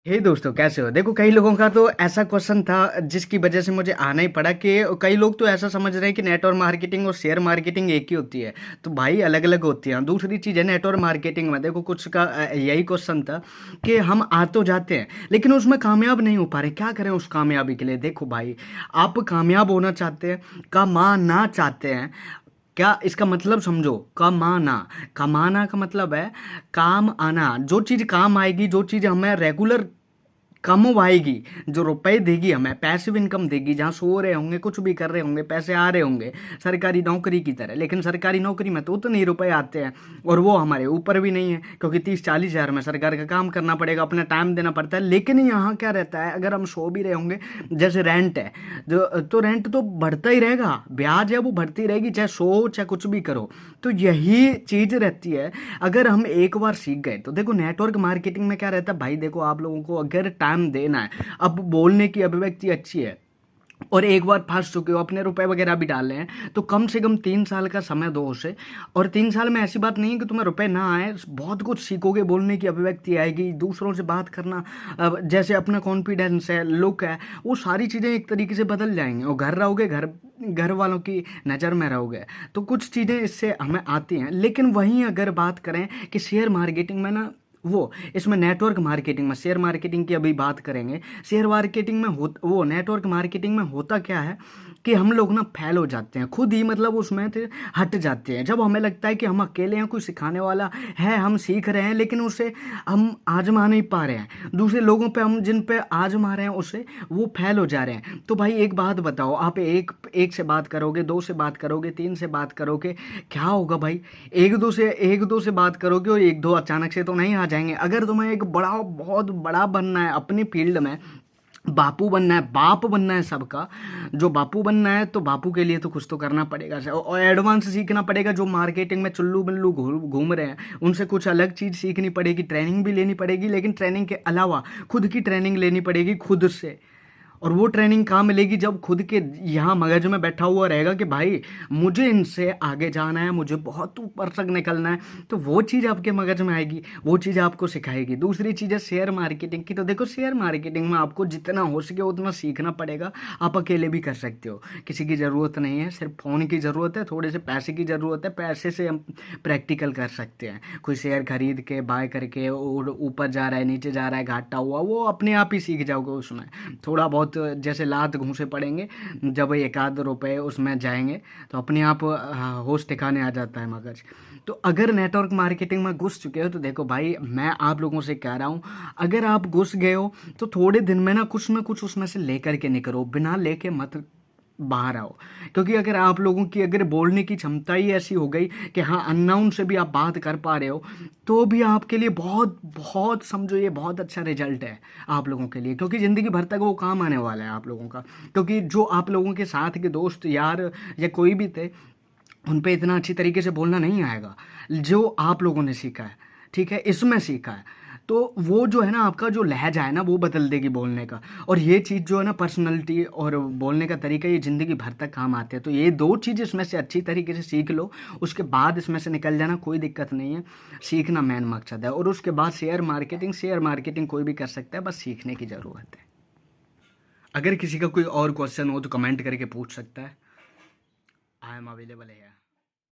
हे दोस्तों, कैसे हो? देखो, कई लोगों का तो ऐसा क्वेश्चन था जिसकी वजह से मुझे आना ही पड़ा कि कई लोग तो ऐसा समझ रहे हैं कि नेटवर्क मार्केटिंग और शेयर मार्केटिंग एक ही होती है। तो भाई अलग-अलग होती हैं। दूसरी चीज़ है नेटवर्क मार्केटिंग में, देखो कुछ का यही क्वेश्चन था कि हम आ तो जाते हैं, लेकिन उसमें कामयाब नहीं हो पा रहे। क्या करें उस कामयाबी के लिए? देखो भाई, आप कामयाब होना चाहते हैं, कमाना चाहते हैं, क्या इसका मतलब समझो। कमाना, कमाना का मतलब है काम आना। जो चीज़ काम आएगी, जो चीज़ हमें रेगुलर कमवाएगी, जो रुपए देगी, हमें पैसिव इनकम देगी, जहाँ सो रहे होंगे, कुछ भी कर रहे होंगे, पैसे आ रहे होंगे सरकारी नौकरी की तरह। लेकिन सरकारी नौकरी में तो उतने ही रुपए आते हैं और वो हमारे ऊपर भी नहीं है, क्योंकि 30-40 हज़ार में सरकार का काम करना पड़ेगा, अपना टाइम देना पड़ता है। लेकिन यहाँ क्या रहता है, अगर हम सो भी रहे होंगे, जैसे रेंट है, जो तो रेंट तो बढ़ता ही रहेगा, ब्याज है वो बढ़ती रहेगी, चाहे सो चाहे कुछ भी करो। तो यही चीज़ रहती है। अगर हम एक बार सीख गए तो देखो, नेटवर्क मार्केटिंग में क्या रहता है भाई, देखो आप लोगों को अगर टाइम देना है, अब बोलने की अभिव्यक्ति अच्छी है और एक बार फंस चुके हो, अपने रुपए वगैरह भी डाल रहे हैं, तो कम से कम 3 साल का समय दो उसे। और 3 साल में ऐसी बात नहीं है कि तुम्हें रुपए ना आए, बहुत कुछ सीखोगे, बोलने की अभिव्यक्ति आएगी, दूसरों से बात करना, अब जैसे अपना कॉन्फिडेंस है, लुक है, वो सारी चीज़ें एक तरीके से बदल जाएंगी। और घर रहोगे, घर घर वालों की नज़र में रहोगे, तो कुछ चीज़ें इससे हमें आती हैं। लेकिन वहीं अगर बात करें कि शेयर मार्केटिंग में ना, वो इसमें नेटवर्क मार्केटिंग में, शेयर मार्केटिंग की अभी बात करेंगे। शेयर मार्केटिंग में वो नेटवर्क मार्केटिंग में होता क्या है कि हम लोग ना फेल हो जाते हैं खुद ही, मतलब उसमें से हट जाते हैं। जब हमें लगता है कि हम अकेले हैं, कोई सिखाने वाला है, हम सीख रहे हैं, लेकिन उसे हम आजमा नहीं पा रहे हैं, दूसरे लोगों पे हम जिन पे आजमा रहे हैं उसे, वो फेल हो जा रहे हैं। तो भाई एक बात बताओ, आप एक से बात करोगे, दो से बात करोगे, तीन से बात करोगे, क्या होगा भाई? एक दो से बात करोगे और एक दो अचानक से तो नहीं आ जाएंगे। अगर तुम्हें एक बड़ा, बहुत बड़ा बनना है अपनी फील्ड में, बापू बनना है, बाप बनना है सबका, जो बापू बनना है, तो बापू के लिए तो कुछ तो करना पड़ेगा और एडवांस सीखना पड़ेगा। जो मार्केटिंग में चुल्लू बिल्लू घूम रहे हैं, उनसे कुछ अलग चीज़ सीखनी पड़ेगी, ट्रेनिंग भी लेनी पड़ेगी, लेकिन ट्रेनिंग के अलावा खुद की ट्रेनिंग लेनी पड़ेगी खुद से। और वो ट्रेनिंग कहाँ मिलेगी? जब खुद के यहाँ मगज में बैठा हुआ रहेगा कि भाई मुझे इनसे आगे जाना है, मुझे बहुत ऊपर तक निकलना है, तो वो चीज़ आपके मगज में आएगी, वो चीज़ आपको सिखाएगी। दूसरी चीज़ है शेयर मार्केटिंग की। तो देखो, शेयर मार्केटिंग में आपको जितना हो सके उतना सीखना पड़ेगा। आप अकेले भी कर सकते हो, किसी की ज़रूरत नहीं है, सिर्फ फ़ोन की ज़रूरत है, थोड़े से पैसे की ज़रूरत है, पैसे से हम प्रैक्टिकल कर सकते हैं। कोई शेयर खरीद के बाय करके और ऊपर जा रहा है, नीचे जा रहा है, घाटा हुआ, वो अपने आप ही सीख जाओगे उसमें। थोड़ा बहुत जैसे लात घूंसे पड़ेंगे, जब एक आध रुपए उसमें जाएंगे, तो अपने आप होश ठिकाने आ जाता है मगज। तो अगर नेटवर्क मार्केटिंग में घुस चुके हो, तो देखो भाई, मैं आप लोगों से कह रहा हूँ, अगर आप घुस गए हो तो थोड़े दिन में ना कुछ उसमें से लेकर के निकलो, बिना लेके मत बाहर आओ। क्योंकि अगर आप लोगों की अगर बोलने की क्षमता ही ऐसी हो गई कि हाँ, अननाउन से भी आप बात कर पा रहे हो, तो भी आपके लिए बहुत बहुत, समझो, ये बहुत अच्छा रिजल्ट है आप लोगों के लिए, क्योंकि ज़िंदगी भर तक वो काम आने वाला है आप लोगों का। क्योंकि जो आप लोगों के साथ के दोस्त यार या कोई भी थे, उन पे इतना अच्छी तरीके से बोलना नहीं आएगा जो आप लोगों ने सीखा है, ठीक है, इसमें सीखा है। तो वो जो है ना, आपका जो लहजा है ना, वो बदल देगी बोलने का। और ये चीज़ जो है ना, पर्सनैलिटी और बोलने का तरीका, ये ज़िंदगी भर तक काम आते हैं। तो ये दो चीज़ इसमें से अच्छी तरीके से सीख लो, उसके बाद इसमें से निकल जाना, कोई दिक्कत नहीं है। सीखना मेन मकसद है। और उसके बाद शेयर मार्केटिंग कोई भी कर सकता है, बस सीखने की ज़रूरत है। अगर किसी का कोई और क्वेश्चन हो तो कमेंट करके पूछ सकता है। आई एम अवेलेबल है।